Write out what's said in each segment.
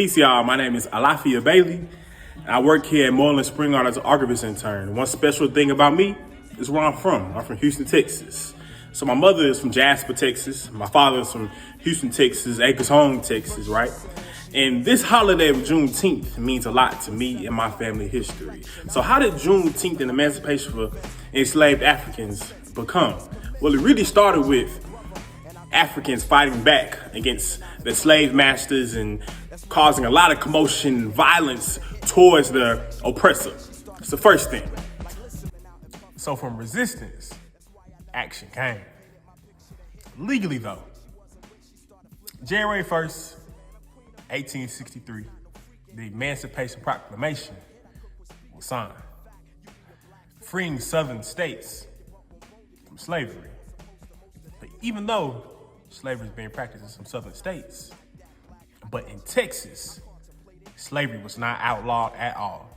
Peace, y'all. My name is Alafia Bailey. I work here at Moorland-Spingarn as an archivist intern. One special thing about me is where I'm from. I'm from Houston, Texas. So my mother is from Jasper, Texas. My father is from Houston, Texas, Acres Home, Texas, right? And this holiday of Juneteenth means a lot to me and my family history. So how did Juneteenth and emancipation for enslaved Africans become? Well, it really started with Africans fighting back against the slave masters and causing a lot of commotion and violence towards the oppressor. It's the first thing. So from resistance, action came. Legally though, January 1st, 1863, the Emancipation Proclamation was signed, freeing southern states from slavery. But even though slavery is being practiced in some southern states, but in Texas, slavery was not outlawed at all.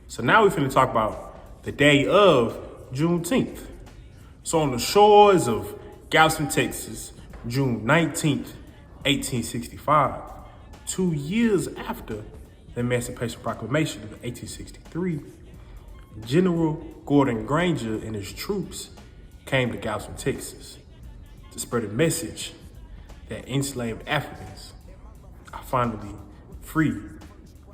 So now we're finna talk about the day of Juneteenth. So on the shores of Galveston, Texas, June 19th, 1865, 2 years after the Emancipation Proclamation of 1863, General Gordon Granger and his troops came to Galveston, Texas to spread a message that enslaved Africans are finally free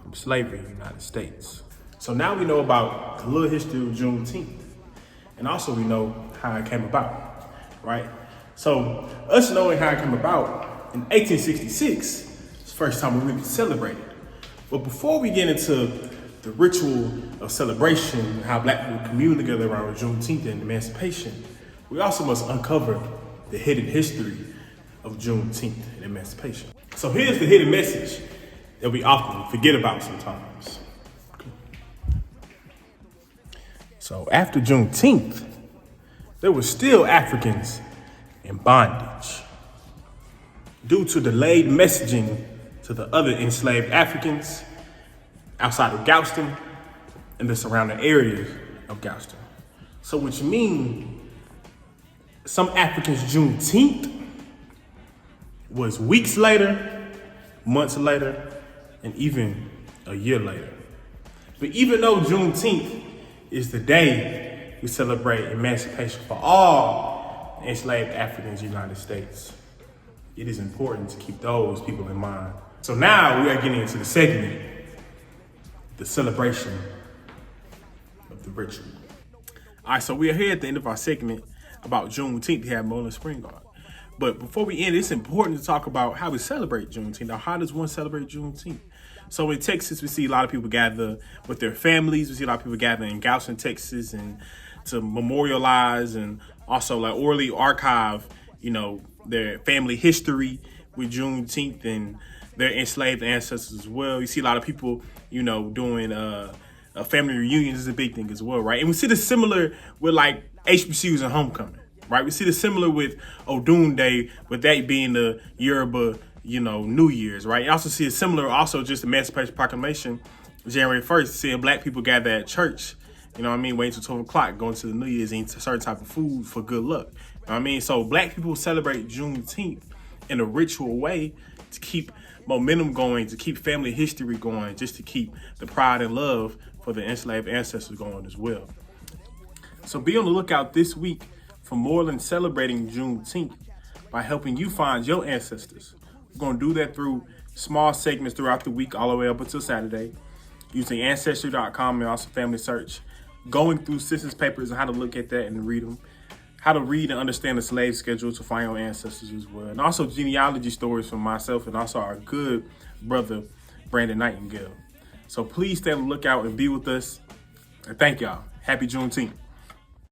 from slavery in the United States. So now we know about the little history of Juneteenth, and also we know how it came about, right? So us knowing how it came about, in 1866, it's the first time we really celebrated. But before we get into the ritual of celebration, how Black people commune together around Juneteenth and emancipation, we also must uncover the hidden history of Juneteenth and emancipation. So here's the hidden message that we often forget about sometimes. So after Juneteenth, there were still Africans in bondage due to delayed messaging to the other enslaved Africans outside of Galveston and the surrounding areas of Galveston. So which means some Africans' Juneteenth was weeks later, months later, and even a year later. But even though Juneteenth is the day we celebrate emancipation for all enslaved Africans in the United States, it is important to keep those people in mind. So now we are getting into the segment, the celebration of the ritual. All right, so we are here at the end of our segment about Juneteenth here at Moorland-Spingarn. But before we end, it's important to talk about how we celebrate Juneteenth. Now, how does one celebrate Juneteenth? So in Texas, we see a lot of people gather with their families. We see a lot of people gather in Galveston, Texas, and to memorialize and also like orally archive, their family history with Juneteenth and their enslaved ancestors as well. You see a lot of people, doing family reunions is a big thing as well, right? And we see this similar with like HBCUs and homecoming, right? We see this similar with Odun Day, with that being the Yoruba, New Year's, right? You also see it similar, also just Emancipation Proclamation, January 1st, seeing Black people gather at church, waiting till 12 o'clock, going to the New Year's, eating a certain type of food for good luck. So Black people celebrate Juneteenth in a ritual way to keep momentum going, to keep family history going, just to keep the pride and love for the enslaved ancestors going as well. So be on the lookout this week for Moorland celebrating Juneteenth by helping you find your ancestors. We're going to do that through small segments throughout the week, all the way up until Saturday, using Ancestry.com and also Family Search, going through census papers and how to look at that and read them, how to read and understand the slave schedule to find your ancestors as well, and also genealogy stories from myself and also our good brother, Brandon Nightingale. So please stay on the lookout and be with us. And thank y'all. Happy Juneteenth.